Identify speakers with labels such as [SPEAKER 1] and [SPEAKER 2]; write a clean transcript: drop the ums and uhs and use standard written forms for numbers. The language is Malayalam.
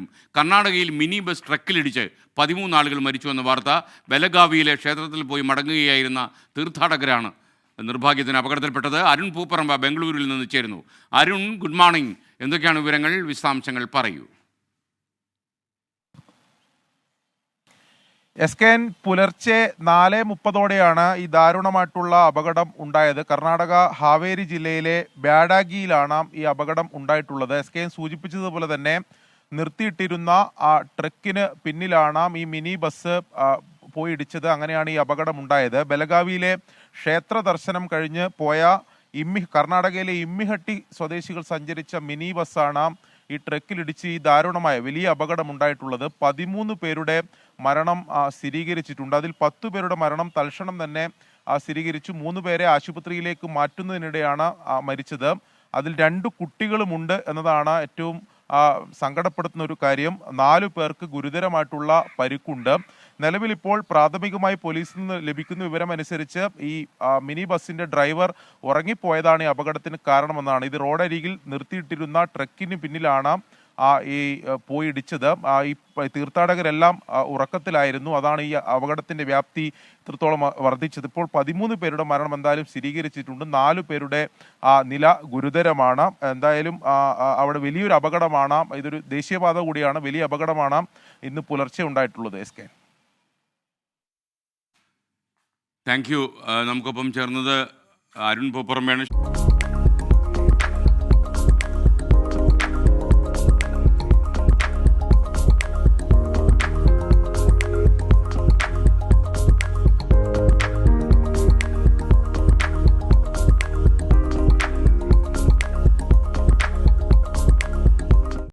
[SPEAKER 1] വീണ്ടും കർണാടകയിൽ മിനി ബസ് ട്രക്കിലിടിച്ച് 13 ആളുകൾ മരിച്ചു എന്ന വാർത്ത. ബലഗാവിയിലെ ക്ഷേത്രത്തിൽ പോയി മടങ്ങുകയായിരുന്ന തീർത്ഥാടകരാണ് നിർഭാഗ്യത്തിന് അപകടത്തിൽപ്പെട്ടത്. അരുൺ പൂപ്പറമ്പ ബംഗളൂരുവിൽ നിന്ന് ചേരുന്നു. Arun, good morning. എന്തൊക്കെയാണ് വിവരങ്ങൾ? വിശദാംശങ്ങൾ പറയൂ.
[SPEAKER 2] എസ്കെൻ, പുലർച്ചെ 4:30ഓടെയാണ് ഈ ദാരുണമായിട്ടുള്ള അപകടം ഉണ്ടായത്. കർണാടക ഹാവേരി ജില്ലയിലെ ബ്യാഡാഗിയിലാണ് ഈ അപകടം ഉണ്ടായിട്ടുള്ളത്. എസ്കെൻ സൂചിപ്പിച്ചതുപോലെ തന്നെ നിർത്തിയിട്ടിരുന്ന ആ ട്രക്കിന് പിന്നിലാണ് ഈ മിനി ബസ് പോയി ഇടിച്ചത്. അങ്ങനെയാണ് ഈ അപകടം ഉണ്ടായത്. ബലഗാവിയിലെ ക്ഷേത്ര ദർശനം കഴിഞ്ഞ് പോയ കർണാടകയിലെ ഇമ്മിഹട്ടി സ്വദേശികൾ സഞ്ചരിച്ച മിനി ബസ്സാണ് ഈ ട്രക്കിലിടിച്ച് ഈ ദാരുണമായ വലിയ അപകടം ഉണ്ടായിട്ടുള്ളത്. 13 പേരുടെ മരണം സ്ഥിരീകരിച്ചിട്ടുണ്ട്. അതിൽ 10 പേരുടെ മരണം തൽക്ഷണം തന്നെ സ്ഥിരീകരിച്ചു. 3 പേരെ ആശുപത്രിയിലേക്ക് മാറ്റുന്നതിനിടെയാണ് മരിച്ചത്. അതിൽ 2 കുട്ടികളുമുണ്ട് എന്നതാണ് ഏറ്റവും സങ്കടപ്പെടുത്തുന്ന ഒരു കാര്യം. 4 പേർക്ക് ഗുരുതരമായിട്ടുള്ള പരിക്കുണ്ട്. നിലവിൽ ഇപ്പോൾ പ്രാഥമികമായി പോലീസിൽ നിന്ന് ലഭിക്കുന്ന വിവരം അനുസരിച്ച് ഈ മിനി ബസിന്റെ ഡ്രൈവർ ഉറങ്ങിപ്പോയതാണ് ഈ അപകടത്തിന് കാരണമെന്നാണ്. ഇത് റോഡരികിൽ നിർത്തിയിട്ടിരുന്ന ട്രക്കിന് പിന്നിലാണ് ഈ പോയി ഇടിച്ചത്. ഈ തീർത്ഥാടകരെല്ലാം ഉറക്കത്തിലായിരുന്നു. അതാണ് ഈ അപകടത്തിന്റെ വ്യാപ്തി ഇത്രത്തോളം വർദ്ധിച്ചത്. ഇപ്പോൾ 13 പേരുടെ മരണം എന്തായാലും സ്ഥിരീകരിച്ചിട്ടുണ്ട്. 4 പേരുടെ നില ഗുരുതരമാണ്. എന്തായാലും അവിടെ വലിയൊരു അപകടമാണ്. ഇതൊരു ദേശീയപാത കൂടിയാണ്. വലിയ അപകടമാണ് ഇന്ന് പുലർച്ചെ ഉണ്ടായിട്ടുള്ളത്. S K,
[SPEAKER 1] thank you. നമുക്കൊപ്പം ചേർന്നത് അരുൺ പൂപ്പറമ്പയാണ്.